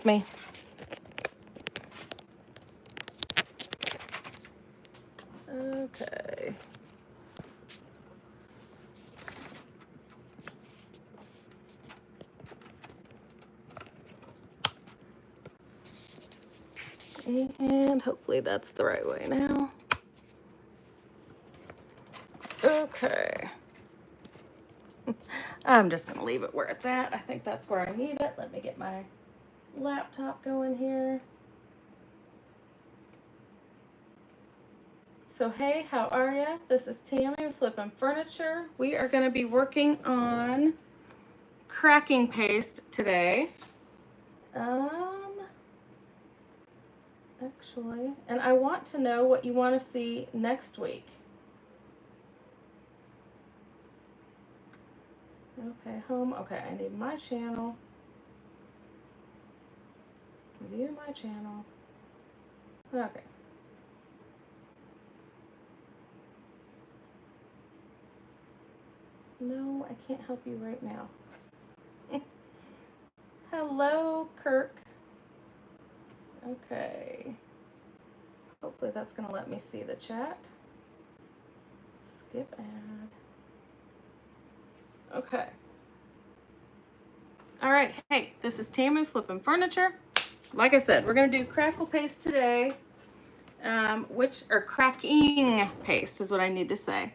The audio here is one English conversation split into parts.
me. Okay. And hopefully that's the right way now. Okay. I'm just going to leave it where it's at. I think that's where I need it. Let me get my laptop going here. So hey, how are ya? This is Tammy with Flippin' Furniture. We are going to be working on cracking paste today. Actually, and I want to know what you want to see next week. Okay, home. Okay, I need my channel. View my channel. Okay. No, I can't help you right now. Hello, Kirk. Okay. Hopefully that's going to let me see the chat. Skip ad. Okay. All right. Hey, this is Tammy Flippin' Furniture. Like I said, we're going to do crackle paste today, or cracking paste is what I need to say.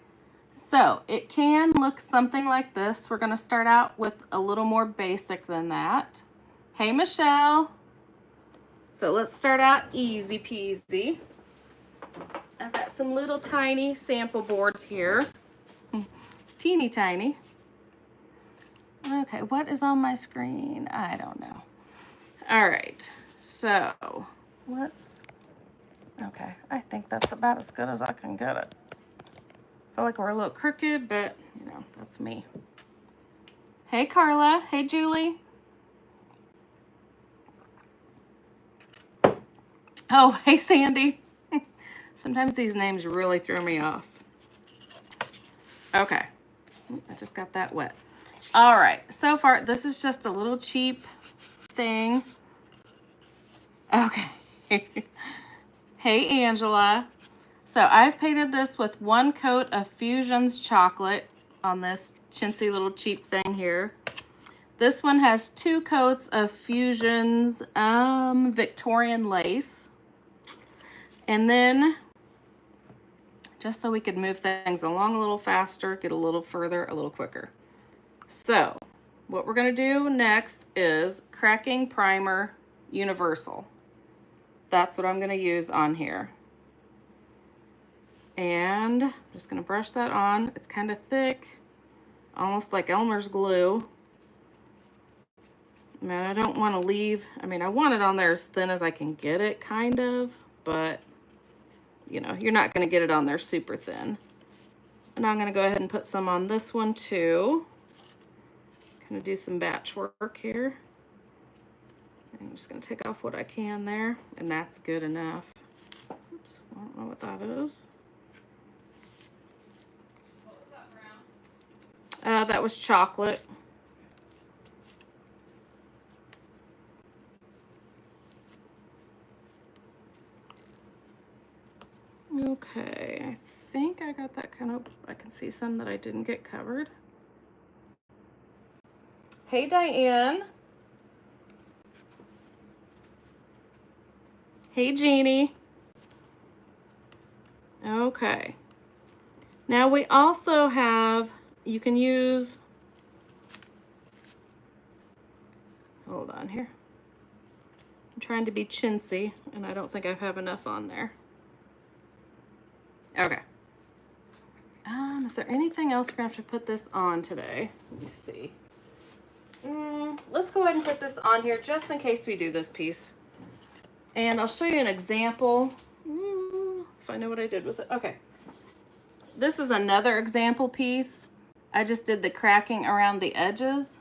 So it can look something like this. We're going to start out with a little more basic than that. Hey, Michelle. So let's start out easy peasy. I've got some little tiny sample boards here. Teeny tiny. Okay, what is on my screen? I don't know. All right, so okay, I think that's about as good as I can get it. I feel like we're a little crooked, but you know, that's me. Hey, Carla. Hey, Julie. Oh, hey, Sandy. Sometimes these names really throw me off. Okay, I just got that wet. All right, so far, this is just a little cheap thing. Okay. Hey, Angela. So I've painted this with 1 coat of Fusion's chocolate on this chintzy little cheap thing here. This one has 2 coats of Fusion's Victorian lace. And then, just so we could move things along a little faster, get a little further, a little quicker. So what we're going to do next is Cracking Primer Universal. That's what I'm going to use on here. And I'm just going to brush that on. It's kind of thick, almost like Elmer's glue. I mean, I don't want to leave, I want it on there as thin as I can get it, kind of, but you know, you're not going to get it on there super thin. And I'm going to go ahead and put some on this one too. Going to do some batch work here. I'm just going to take off what I can there, and that's good enough. Oops, I don't know what that is. What was that brown? That was chocolate. Okay, I think I got that kind of, I can see some that I didn't get covered. Hey, Diane. Hey, Jeannie. Okay. Now we also have, you can use, hold on here. I'm trying to be chintzy, and I don't think I have enough on there. Okay. Is there anything else we're going to have to put this on today? Let me see. Let's go ahead and put this on here just in case we do this piece. And I'll show you an example. If I know what I did with it. Okay. This is another example piece. I just did the cracking around the edges.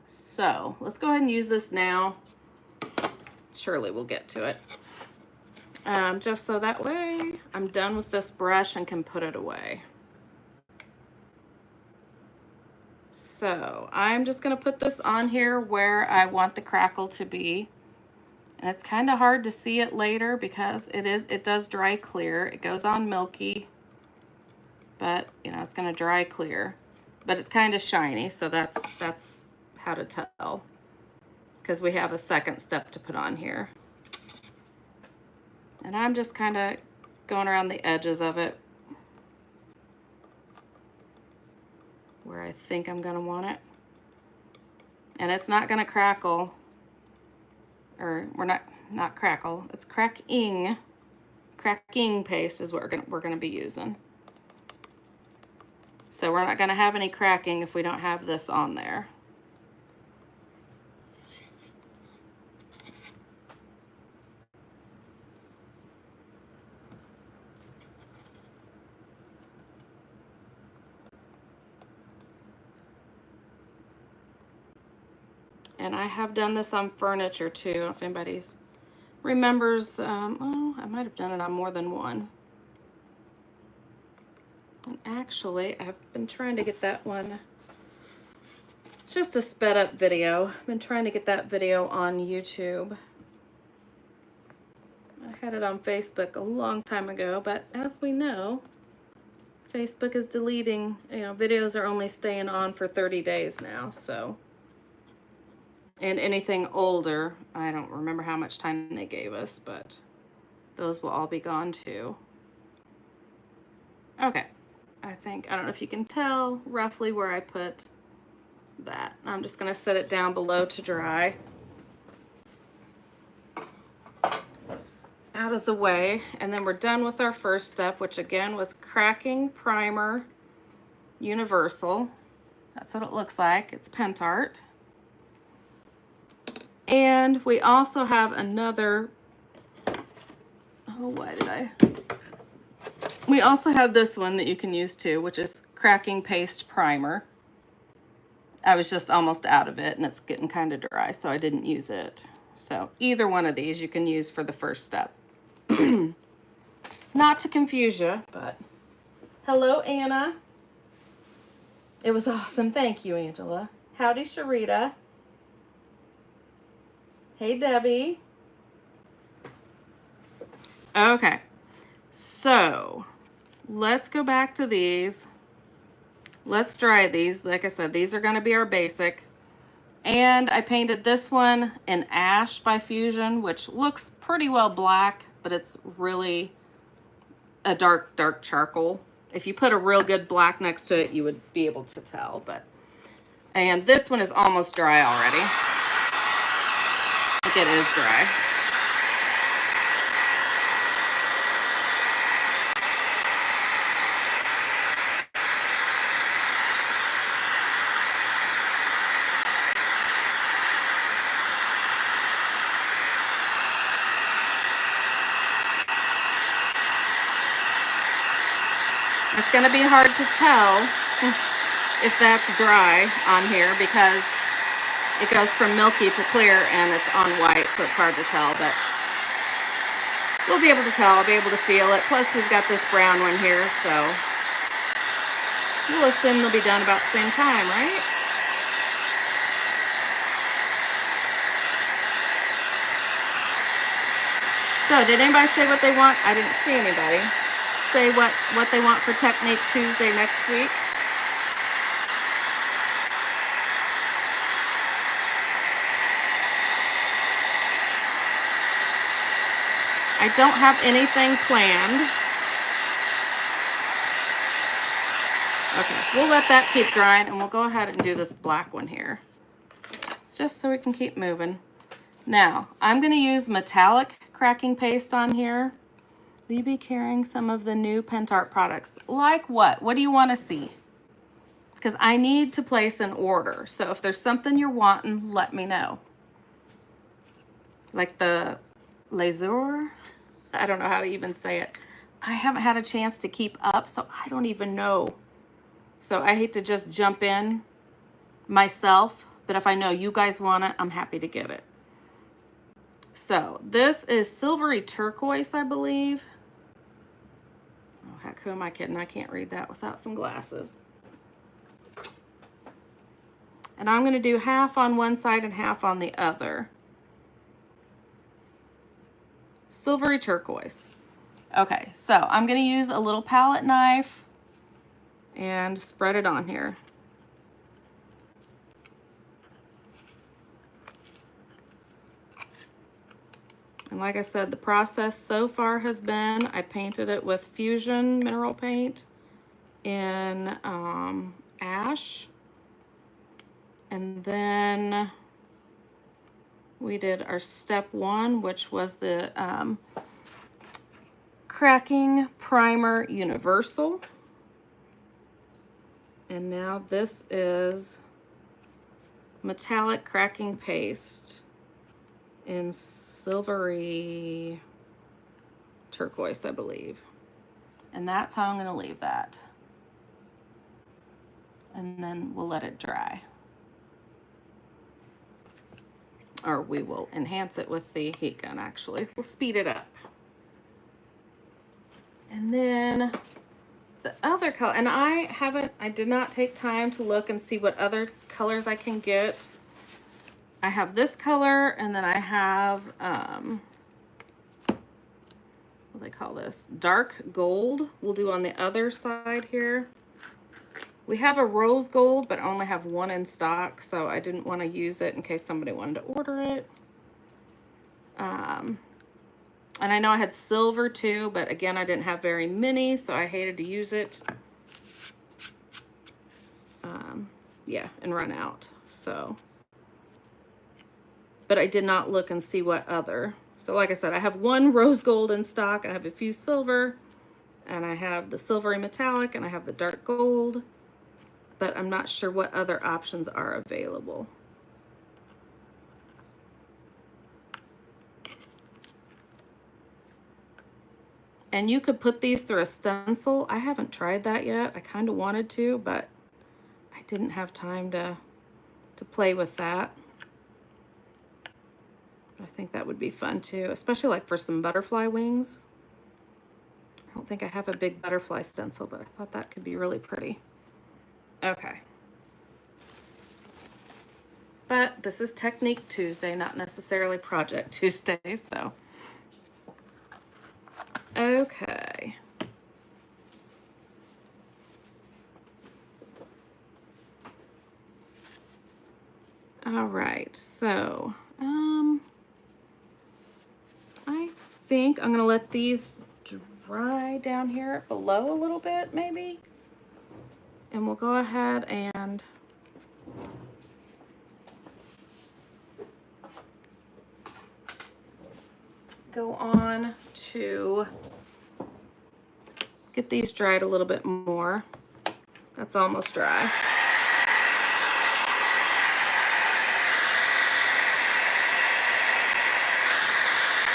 So let's go ahead and use this now. Surely we'll get to it. Just so that way I'm done with this brush and can put it away. So I'm just gonna put this on here where I want the crackle to be. And it's kind of hard to see it later because it does dry clear. It goes on milky, but you know, it's gonna dry clear. But it's kind of shiny, so that's how to tell. Because we have a second step to put on here. And I'm just kind of going around the edges of it where I think I'm gonna want it. And it's not gonna crackle, or we're not crackle, it's cracking. Cracking paste is what we're gonna be using. So we're not gonna have any cracking if we don't have this on there. And I have done this on furniture too. I don't know if anybody remembers. Oh, I might have done it on more than one. And actually, I've been trying to get that one. It's just a sped up video. I've been trying to get that video on YouTube. I had it on Facebook a long time ago, but as we know, Facebook is deleting, you know, videos are only staying on for 30 days now, so. And anything older, I don't remember how much time they gave us, but those will all be gone too. Okay, I don't know if you can tell roughly where I put that. I'm just gonna set it down below to dry. Out of the way, and then we're done with our first step, which again was cracking primer universal. That's what it looks like. It's Pentart. And we also have another, we also have this one that you can use too, which is cracking paste primer. I was just almost out of it and it's getting kind of dry, so I didn't use it. So either one of these you can use for the first step. Not to confuse you, but hello, Anna. It was awesome. Thank you, Angela. Howdy, Sharita. Hey, Debbie. Okay, so let's go back to these. Let's dry these. Like I said, these are going to be our basic. And I painted this one in Ash by Fusion, which looks pretty well black, but it's really a dark, dark charcoal. If you put a real good black next to it, you would be able to tell. And this one is almost dry already. I think it is dry. It's going to be hard to tell if that's dry on here because it goes from milky to clear and it's on white, so it's hard to tell, but we'll be able to tell. I'll be able to feel it. Plus, we've got this brown one here, so we'll assume they'll be done about the same time, right? So, did anybody say what they want? I didn't see anybody say what they want for Technique Tuesday next week. I don't have anything planned. Okay, we'll let that keep drying and we'll go ahead and do this black one here. It's just so we can keep moving. Now, I'm going to use metallic cracking paste on here. Will you be carrying some of the new Pentart products? Like what? What do you want to see? Because I need to place an order. So if there's something you're wanting, let me know. Like the Lazur? I don't know how to even say it. I haven't had a chance to keep up, so I don't even know. So I hate to just jump in myself, but if I know you guys want it, I'm happy to get it. So this is silvery turquoise, I believe. Oh, heck, who am I kidding? I can't read that without some glasses. And I'm going to do half on one side and half on the other. Silvery turquoise. Okay, so I'm going to use a little palette knife and spread it on here. And like I said, the process so far has been, I painted it with Fusion mineral paint in ash. And then we did our step 1, which was the Cracking Primer Universal. And now this is metallic cracking paste in silvery turquoise, I believe. And that's how I'm going to leave that. And then we'll let it dry. Or we will enhance it with the heat gun, actually. We'll speed it up. And then the other color, and I did not take time to look and see what other colors I can get. I have this color, and then I have, what do they call this? Dark gold. We'll do on the other side here. We have a rose gold, but I only have one in stock, so I didn't want to use it in case somebody wanted to order it. And I know I had silver too, but again, I didn't have very many, so I hated to use it. Yeah, and run out, so. But I did not look and see what other. So like I said, I have one rose gold in stock, I have a few silver, and I have the silvery metallic, and I have the dark gold, but I'm not sure what other options are available. And you could put these through a stencil. I haven't tried that yet. I kind of wanted to, but I didn't have time to play with that. But I think that would be fun too, especially like for some butterfly wings. I don't think I have a big butterfly stencil, but I thought that could be really pretty. Okay. But this is Technique Tuesday, not necessarily Project Tuesday, so. Okay. All right, so I think I'm gonna let these dry down here below a little bit, maybe. And we'll go ahead and go on to get these dried a little bit more. That's almost dry.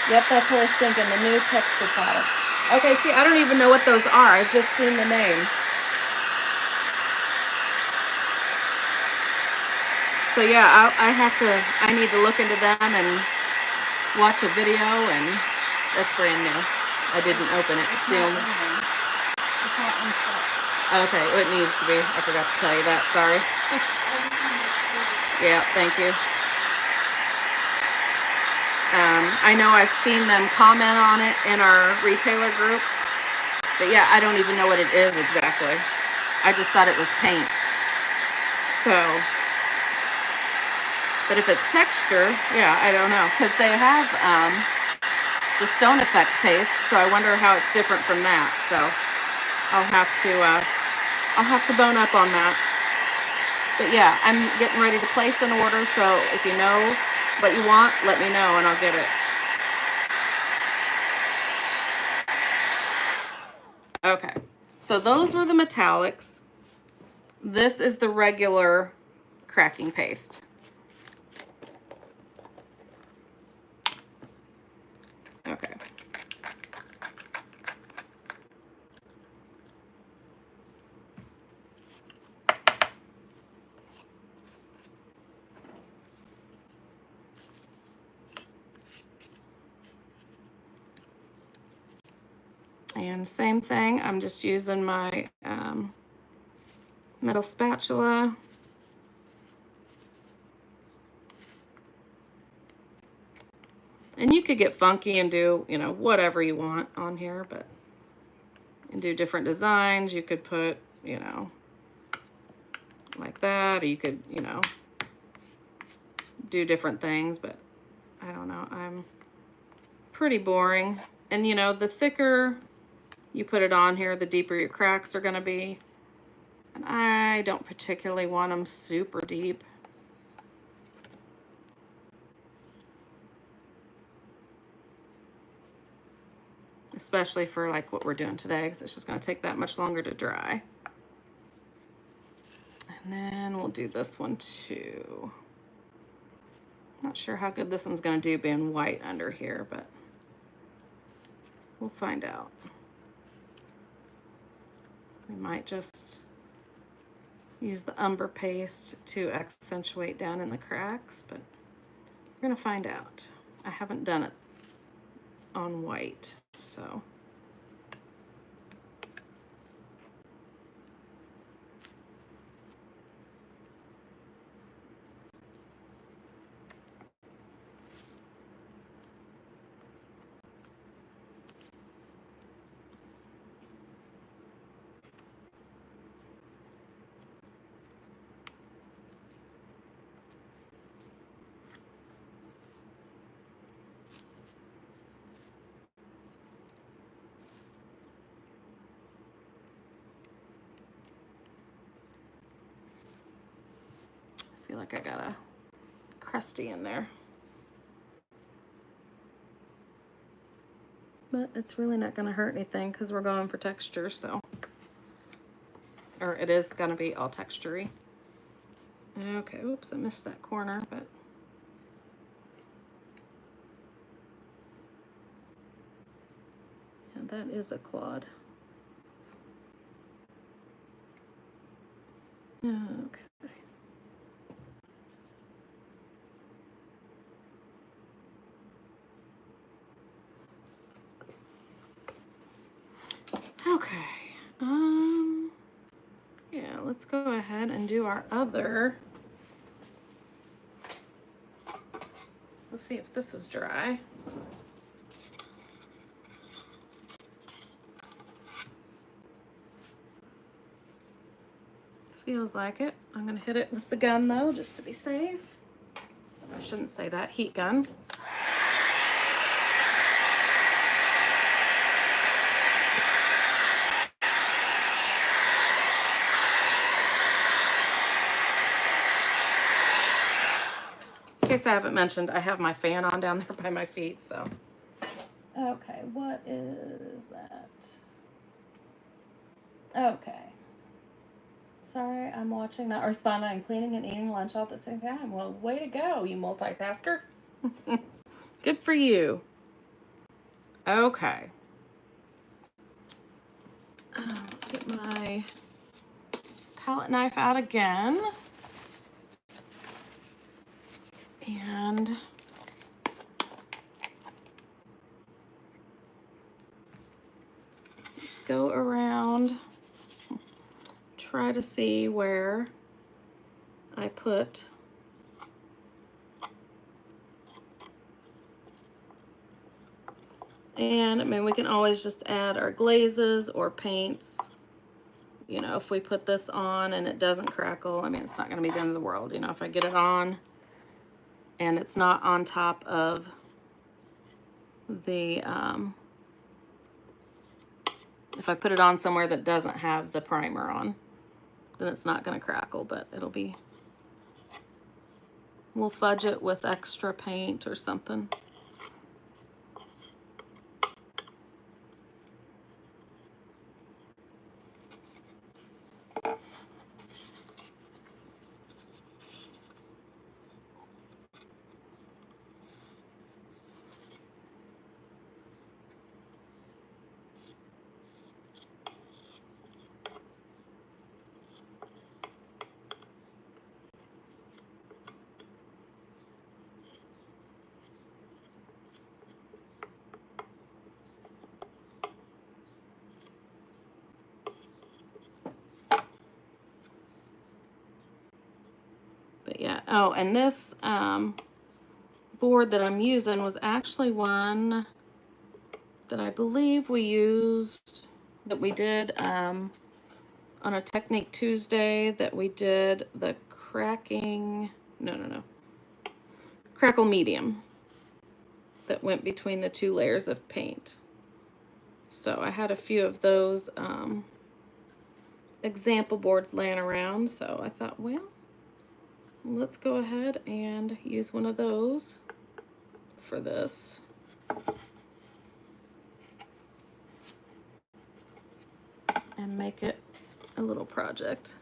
Yep, that's what I was thinking, the new texture products. Okay, see, I don't even know what those are. I've just seen the name. So yeah, I need to look into them and watch a video, and that's brand new. I didn't open it. It's the only. Okay, it needs to be. I forgot to tell you that. Sorry. Yeah, thank you. I know I've seen them comment on it in our retailer group, but yeah, I don't even know what it is exactly. I just thought it was paint. So, but if it's texture, yeah, I don't know, because they have the Stone Effect paste, so I wonder how it's different from that. So I'll have to bone up on that. But yeah, I'm getting ready to place an order, so if you know what you want, let me know and I'll get it. Okay, so those were the metallics. This is the regular cracking paste. Okay. And same thing, I'm just using my metal spatula. And you could get funky and do, you know, whatever you want on here, but and do different designs. You could put, you know, like that, or you could, you know, do different things, but I don't know. I'm pretty boring. And you know, the thicker you put it on here, the deeper your cracks are gonna be. And I don't particularly want them super deep. Especially for like what we're doing today, because it's just gonna take that much longer to dry. And then we'll do this one too. Not sure how good this one's gonna do being white under here, but we'll find out. We might just use the umber paste to accentuate down in the cracks, but we're gonna find out. I haven't done it on white, so. I feel like I got a crusty in there. But it's really not gonna hurt anything because we're going for texture, so. Or it is gonna be all textury. Okay, oops, I missed that corner, but. Yeah, that is a clod. Okay. Okay, yeah, let's go ahead and do our other. Let's see if this is dry. Feels like it. I'm gonna hit it with the gun though, just to be safe. I shouldn't say that, heat gun. In case I haven't mentioned, I have my fan on down there by my feet, so. Okay, what is that? Okay. Sorry, I'm watching, not responding. I'm cleaning and eating lunch all at the same time. Well, way to go, you multitasker. Good for you. Okay. Get my palette knife out again. And let's go around, try to see where I put and I mean we can always just add our glazes or paints. You know, if we put this on and it doesn't crackle, I mean it's not gonna be the end of the world. You know, if I get it on and it's not on top of the, if I put it on somewhere that doesn't have the primer on, then it's not gonna crackle, but it'll be, we'll fudge it with extra paint or something. But yeah, oh, and this board that I'm using was actually one that I believe we used, that we did on a Technique Tuesday, that we did the cracking, no, crackle medium that went between the 2 layers of paint. So I had a few of those example boards laying around, so I thought, well, let's go ahead and use one of those for this. And make it a little project.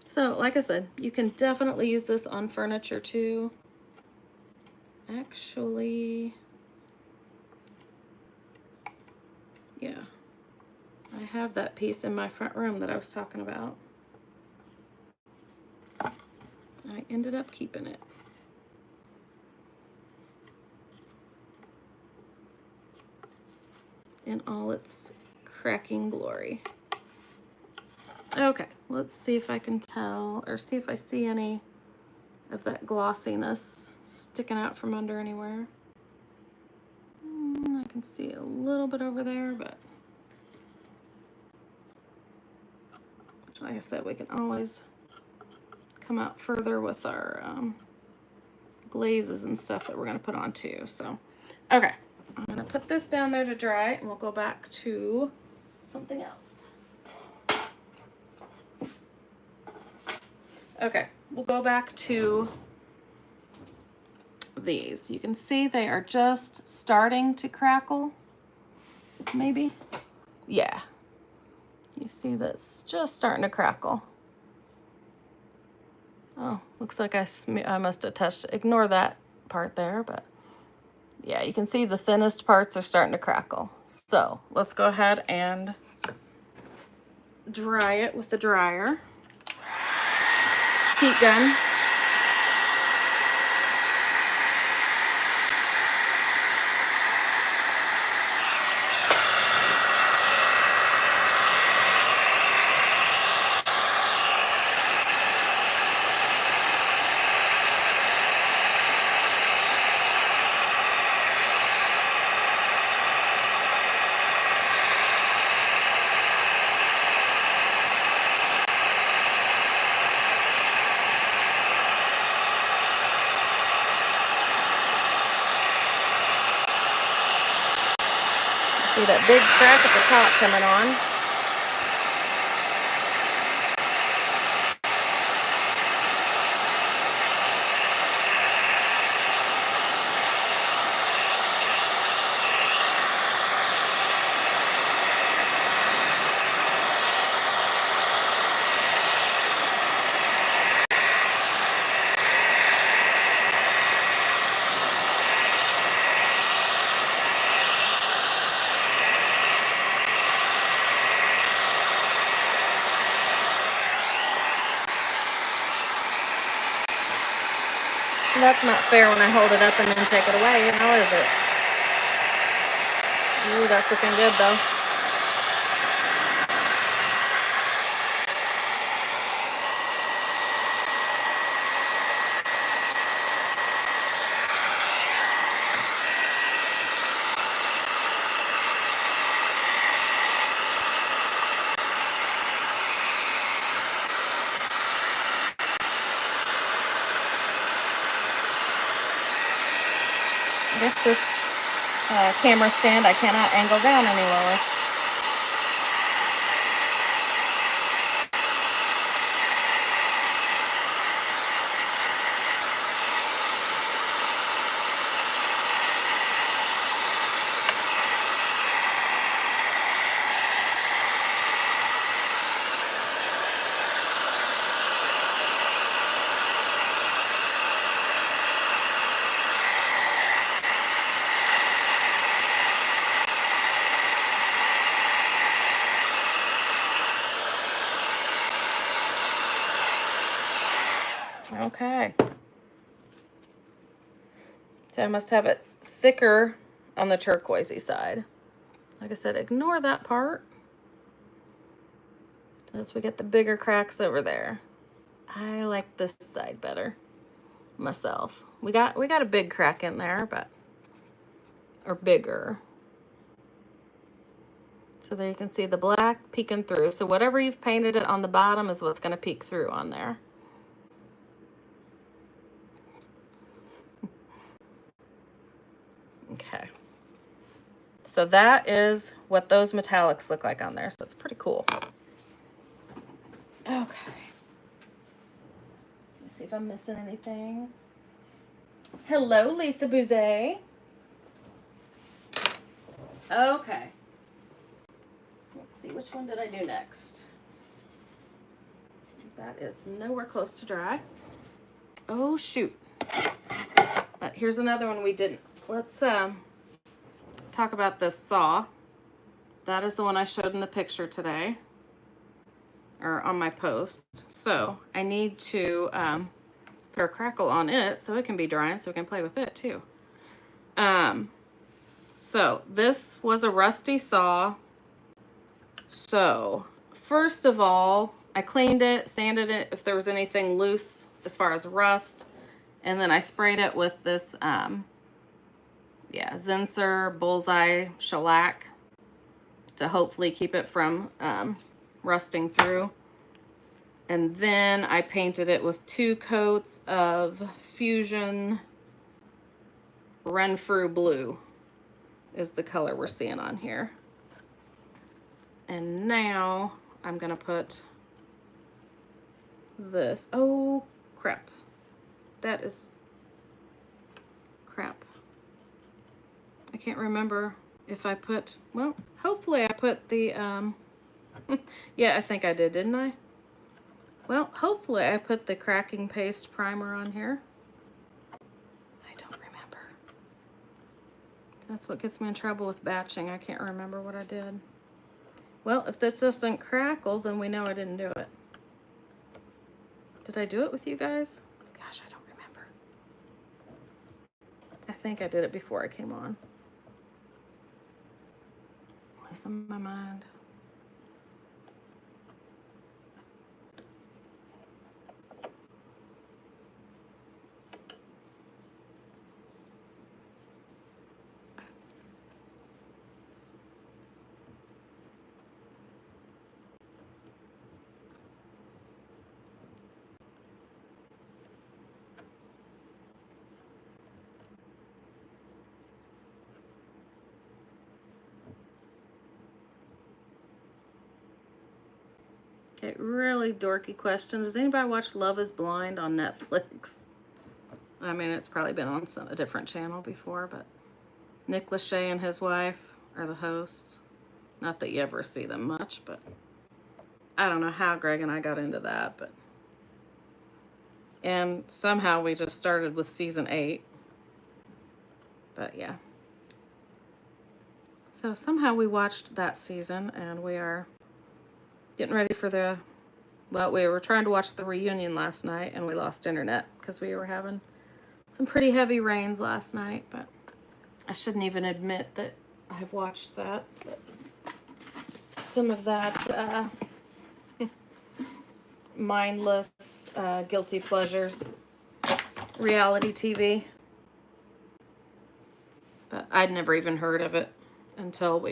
So, like I said, you can definitely use this on furniture too. Actually, yeah, I have that piece in my front room that I was talking about. I ended up keeping it. In all its cracking glory. Okay, let's see if I can tell, or see if I see any of that glossiness sticking out from under anywhere. I can see a little bit over there, but like I said, we can always come out further with our glazes and stuff that we're going to put on too. So, okay, I'm going to put this down there to dry, and we'll go back to something else. Okay, we'll go back to these. You can see they are just starting to crackle, maybe. Yeah, you see that's just starting to crackle. Oh, looks like I must have touched, ignore that part there, but yeah, you can see the thinnest parts are starting to crackle. So let's go ahead and dry it with the dryer. Heat gun. See that big crack at the top coming on. That's not fair when I hold it up and then take it away, now is it? Ooh, that's looking good though. I guess this camera stand I cannot angle down any lower. Okay. So I must have it thicker on the turquoisey side. Like I said, ignore that part. As we get the bigger cracks over there. I like this side better myself. We got a big crack in there, but, or bigger. So there you can see the black peeking through. So whatever you've painted it on the bottom is what's going to peek through on there. Okay. So that is what those metallics look like on there. So it's pretty cool. Okay. Let's see if I'm missing anything. Hello, Lisa Bouzet. Okay. Let's see, which one did I do next? That is nowhere close to dry. Oh, shoot. But here's another one we didn't. Let's talk about this saw. That is the one I showed in the picture today, or on my post. So I need to put a crackle on it so it can be drying so we can play with it too. So this was a rusty saw. So first of all, I cleaned it, sanded it if there was anything loose as far as rust, and then I sprayed it with this Zinsser Bullseye shellac to hopefully keep it from rusting through. And then I painted it with 2 coats of Fusion Renfrew Blue is the color we're seeing on here. And now I'm gonna put this. Oh, crap. That is crap. I can't remember if I put, well, hopefully I put the, yeah, I think I did, didn't I? Well, hopefully I put the cracking paste primer on here. I don't remember. That's what gets me in trouble with batching. I can't remember what I did. Well, if this doesn't crackle, then we know I didn't do it. Did I do it with you guys? Gosh, I don't remember. I think I did it before I came on. Losing my mind. Okay, really dorky question. Does anybody watch Love is Blind on Netflix? I mean, it's probably been on a different channel before, but Nick Lachey and his wife are the hosts. Not that you ever see them much, but I don't know how Greg and I got into that, but and somehow we just started with season 8. But yeah. So somehow we watched that season, and we are getting ready for the, well, we were trying to watch the reunion last night, and we lost internet because we were having some pretty heavy rains last night, but I shouldn't even admit that I've watched that. But some of that mindless, guilty pleasures reality TV. But I'd never even heard of it until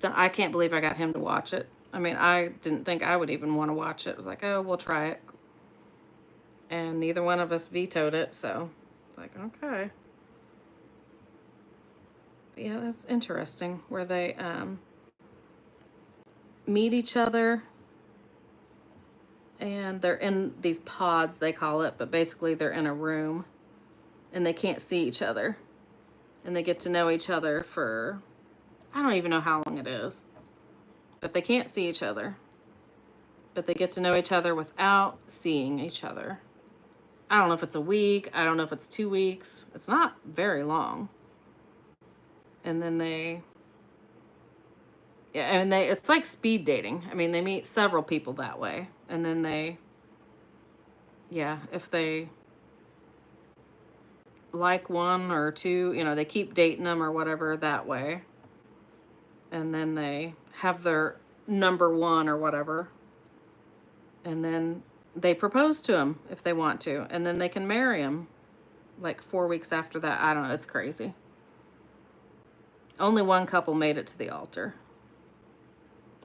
I can't believe I got him to watch it. I mean, I didn't think I would even want to watch it. It was like, oh, we'll try it. And neither one of us vetoed it, so it's like, okay. But yeah, that's interesting, where they meet each other, and they're in these pods, they call it, but basically they're in a room, and they can't see each other. And they get to know each other for, I don't even know how long it is. But they can't see each other. But they get to know each other without seeing each other. I don't know if it's a week. I don't know if it's 2 weeks. It's not very long. And then it's like speed dating. I mean, they meet several people that way. And then if they like 1 or 2, they keep dating them or whatever that way. And then they have their number 1 or whatever. And then they propose to him if they want to. And then they can marry him like 4 weeks after that. I don't know. It's crazy. Only one couple made it to the altar.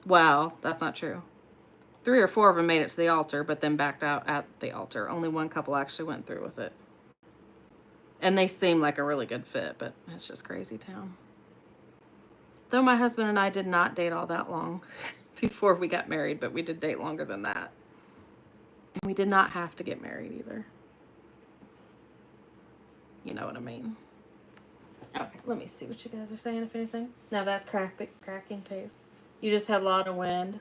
Well, that's not true. 3 or 4 of them made it to the altar, but then backed out at the altar. Only one couple actually went through with it. And they seem like a really good fit, but it's just crazy town. Though my husband and I did not date all that long before we got married, but we did date longer than that. And we did not have to get married either. You know what I mean? Okay, let me see what you guys are saying, if anything. Now that's cracking paste. You just had a lot of wind.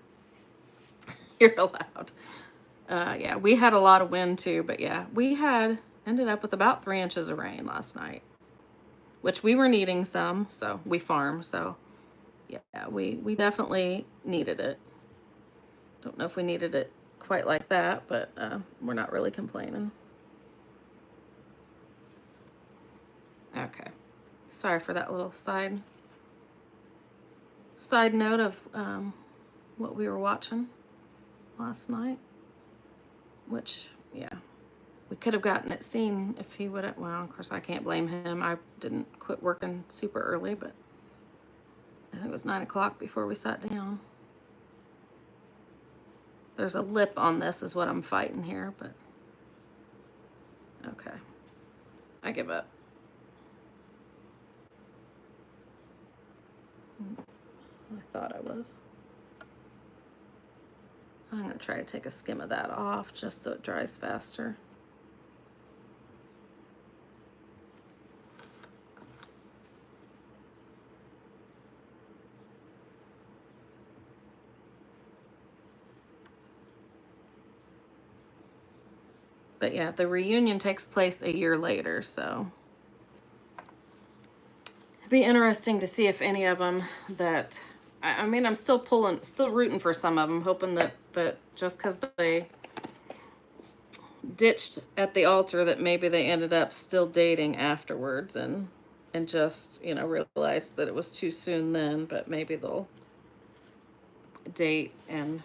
You're allowed. Yeah, we had a lot of wind too, but yeah, we ended up with about 3 inches of rain last night, which we were needing some, so we farm, so yeah, we definitely needed it. Don't know if we needed it quite like that, but we're not really complaining. Okay, sorry for that little side note of what we were watching last night, which, yeah, we could have gotten it seen if he would have. Well, of course, I can't blame him. I didn't quit working super early, but I think it was 9 o'clock before we sat down. There's a lip on this is what I'm fighting here, but okay. I give up. I thought I was. I'm going to try to take a skim of that off just so it dries faster. But yeah, the reunion takes place a year later, so it'd be interesting to see if any of them that, I mean, I'm still rooting for some of them, hoping that just because they ditched at the altar, that maybe they ended up still dating afterwards and just, you know, realized that it was too soon then, but maybe they'll date and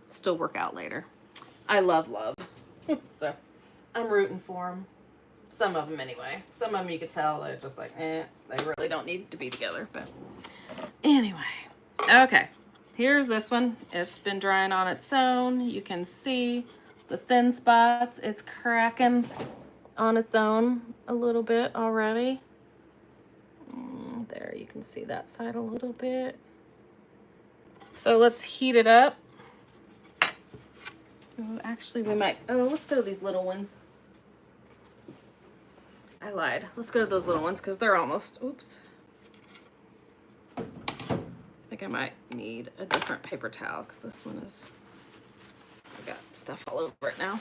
still work out later. I love. So I'm rooting for them. Some of them anyway. Some of them you could tell they're just like, they really don't need to be together. But anyway, okay. Here's this one. It's been drying on its own. You can see the thin spots. It's cracking on its own a little bit already. There, you can see that side a little bit. So let's heat it up. Oh, actually, we might. Oh, let's go to these little ones. I lied. Let's go to those little ones because they're almost. Oops. I think I might need a different paper towel because this one is. I got stuff all over it now.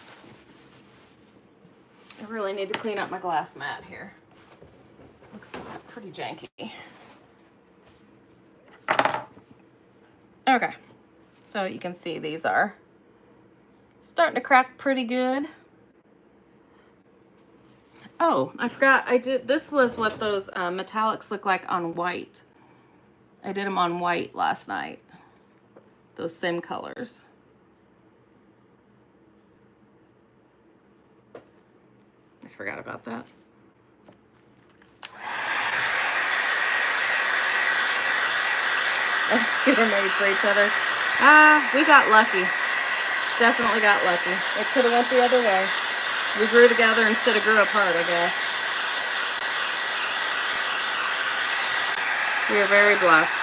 I really need to clean up my glass mat here. Looks pretty janky. Okay. So you can see these are starting to crack pretty good. Oh, I forgot. This was what those metallics look like on white. I did them on white last night. Those same colors. I forgot about that. They were made for each other. We got lucky. Definitely got lucky. It could have went the other way. We grew together instead of grew apart, I guess. We are very blessed.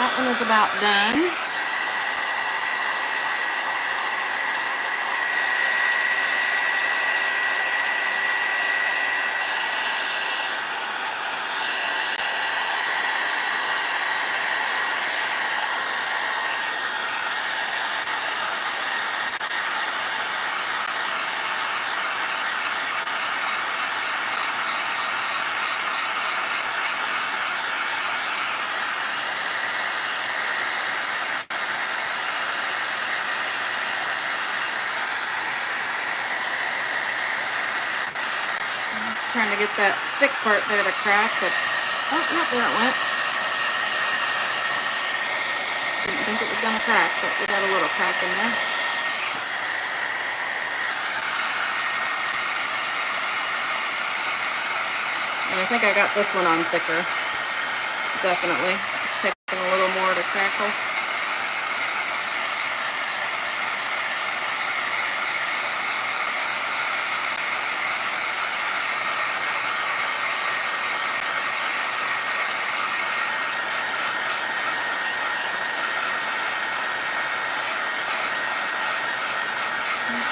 That one is about done. Trying to get that thick part there to crack, but oh, yep, there it went. Didn't think it was gonna crack, but we got a little crack in there. And I think I got this one on thicker. Definitely. It's taking a little more to crackle.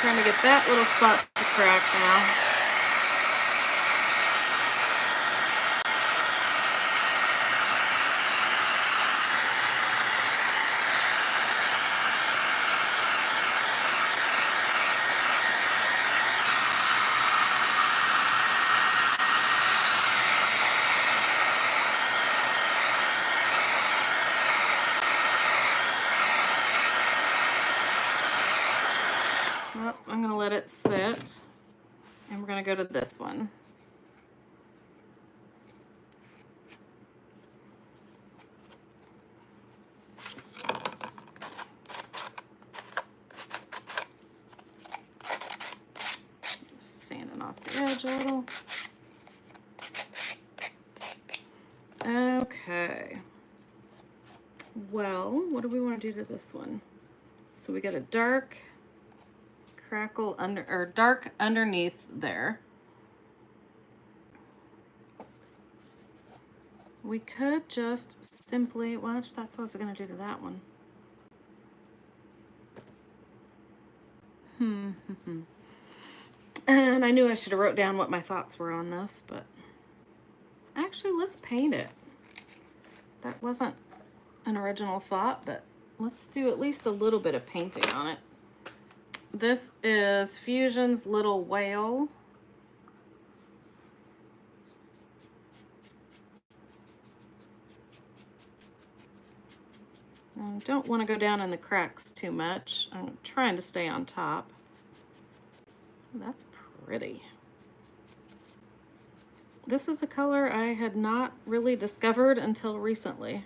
Trying to get that little spot to crack now. Well, I'm going to let it sit, and we're going to go to this one. Just sanding off the edge a little. Okay. Well, what do we want to do to this one? So we got a dark crackle under, or dark underneath there. We could just simply, well, that's what I was going to do to that one. And I knew I should have wrote down what my thoughts were on this, but actually, let's paint it. That wasn't an original thought, but let's do at least a little bit of painting on it. This is Fusion's Little Whale. I don't want to go down in the cracks too much. I'm trying to stay on top. That's pretty. This is a color I had not really discovered until recently.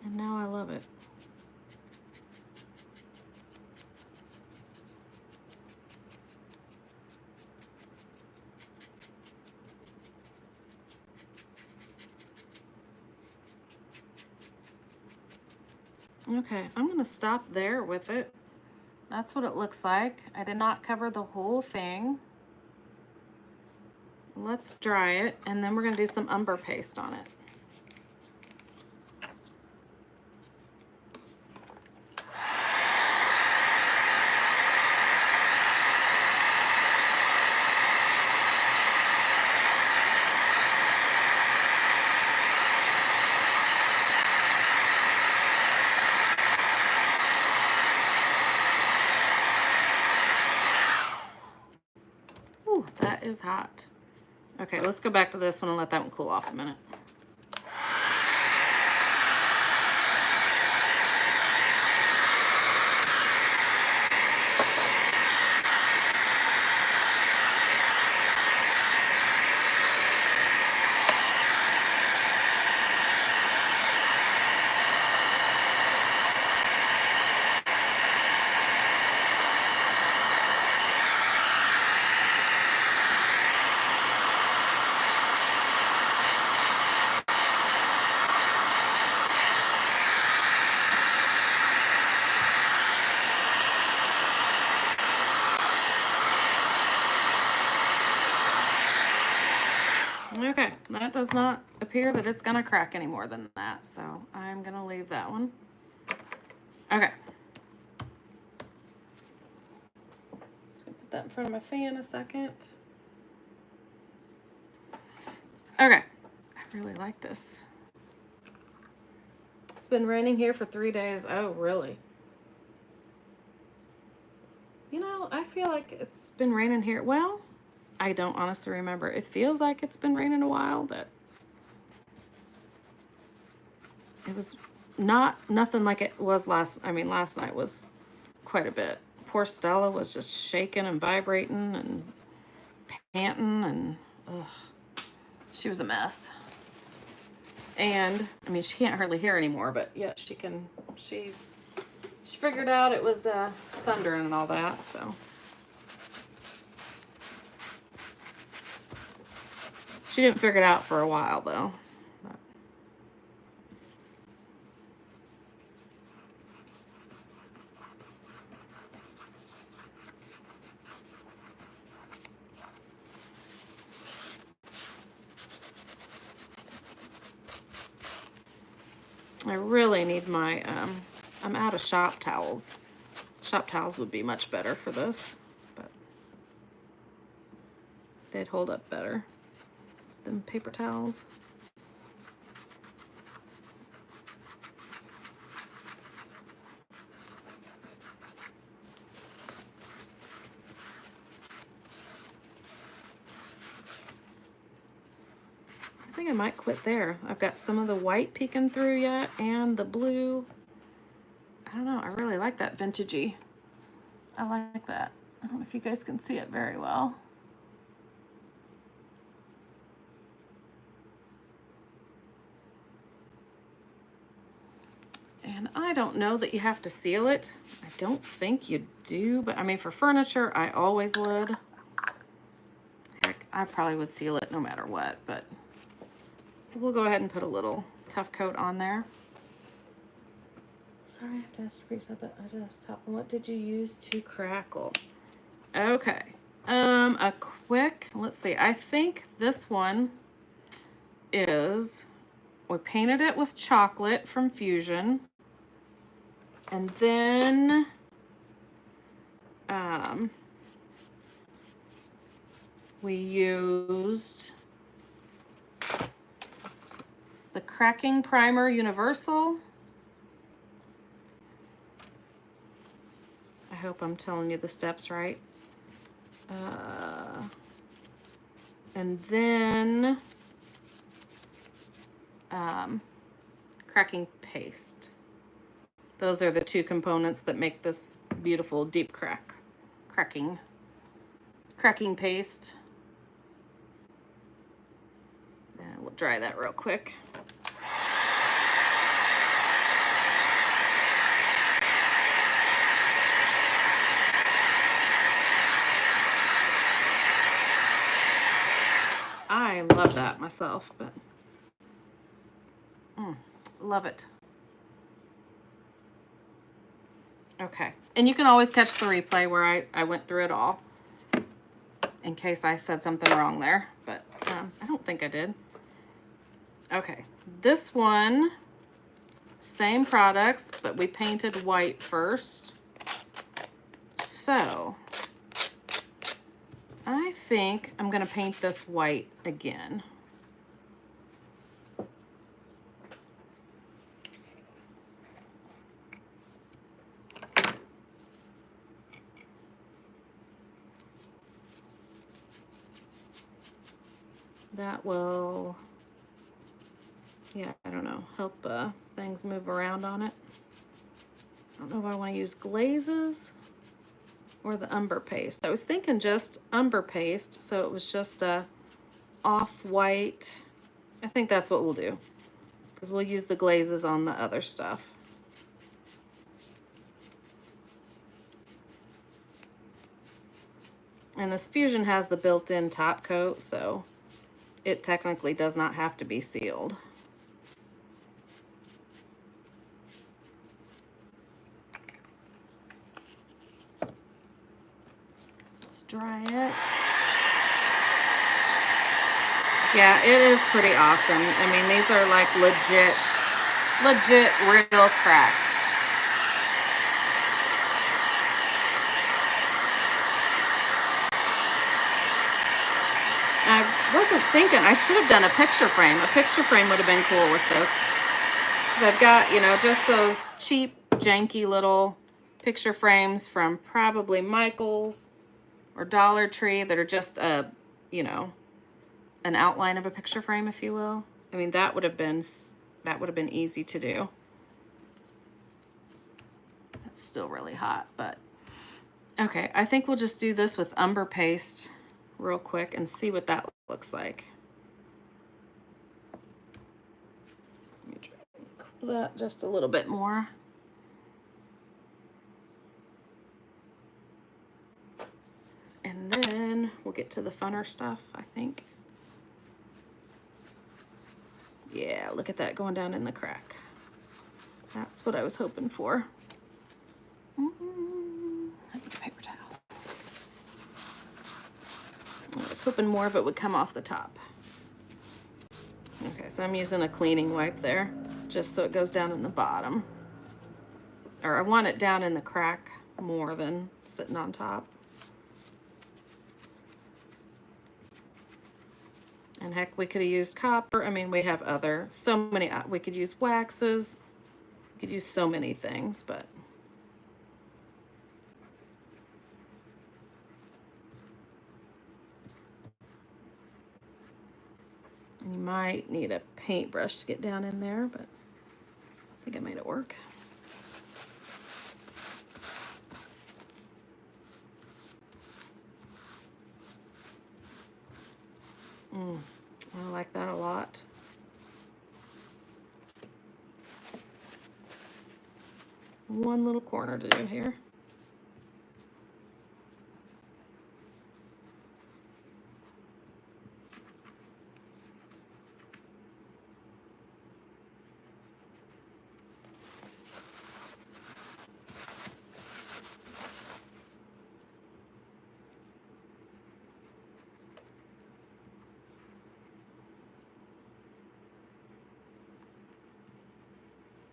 And now I love it. Okay, I'm going to stop there with it. That's what it looks like. I did not cover the whole thing. Let's dry it, and then we're going to do some umber paste on it. Ooh, that is hot. Okay, let's go back to this one and let that one cool off a minute. Okay, that does not appear that it's gonna crack any more than that, so I'm gonna leave that one. Okay. Just gonna put that in front of my fan a second. Okay, I really like this. It's been raining here for 3 days. Oh, really? You know, I feel like it's been raining here. Well, I don't honestly remember. It feels like it's been raining a while, but it was nothing like it was last night was quite a bit. Poor Stella was just shaking and vibrating and panting, and she was a mess. And I mean, she can't hardly hear anymore, but yeah, she figured out it was thundering and all that, so she didn't figure it out for a while though. I really need my, I'm out of shop towels. Shop towels would be much better for this, but they'd hold up better than paper towels. I think I might quit there. I've got some of the white peeking through yet, and the blue. I don't know, I really like that vintagey. I like that. I don't know if you guys can see it very well. And I don't know that you have to seal it. I don't think you do, but I mean, for furniture, I always would. Heck, I probably would seal it no matter what, but so we'll go ahead and put a little tough coat on there. Sorry, I have to ask you something. I just top. What did you use to crackle? Okay. A quick, let's see. I think this one is, we painted it with chocolate from Fusion. And then we used the Cracking Primer Universal. I hope I'm telling you the steps right. And then cracking paste. Those are the two components that make this beautiful deep cracking paste. And we'll dry that real quick. I love that myself, but love it. Okay, and you can always catch the replay where I went through it all in case I said something wrong there, but I don't think I did. Okay, this one, same products, but we painted white first. So I think I'm gonna paint this white again. That will, yeah, I don't know, help things move around on it. I don't know if I want to use glazes or the umber paste. I was thinking just umber paste, so it was just a off-white. I think that's what we'll do, because we'll use the glazes on the other stuff. And this Fusion has the built-in top coat, so it technically does not have to be sealed. Let's dry it. Yeah, it is pretty awesome. I mean, these are like legit real cracks. I wasn't thinking, I should have done a picture frame. A picture frame would have been cool with this. 'Cause I've got, you know, just those cheap, janky little picture frames from probably Michael's or Dollar Tree that are just a, you know, an outline of a picture frame, if you will. I mean, that would have been easy to do. It's still really hot, but okay. I think we'll just do this with umber paste real quick and see what that looks like. Let me try to cool that just a little bit more. And then we'll get to the funner stuff, I think. Yeah, look at that going down in the crack. That's what I was hoping for. I need a paper towel. I was hoping more of it would come off the top. Okay, so I'm using a cleaning wipe there, just so it goes down in the bottom. Or I want it down in the crack more than sitting on top. And heck, we could have used copper. I mean, we have so many, we could use waxes. We could use so many things, but. And you might need a paintbrush to get down in there, but I think I made it work. I like that a lot. One little corner to do here.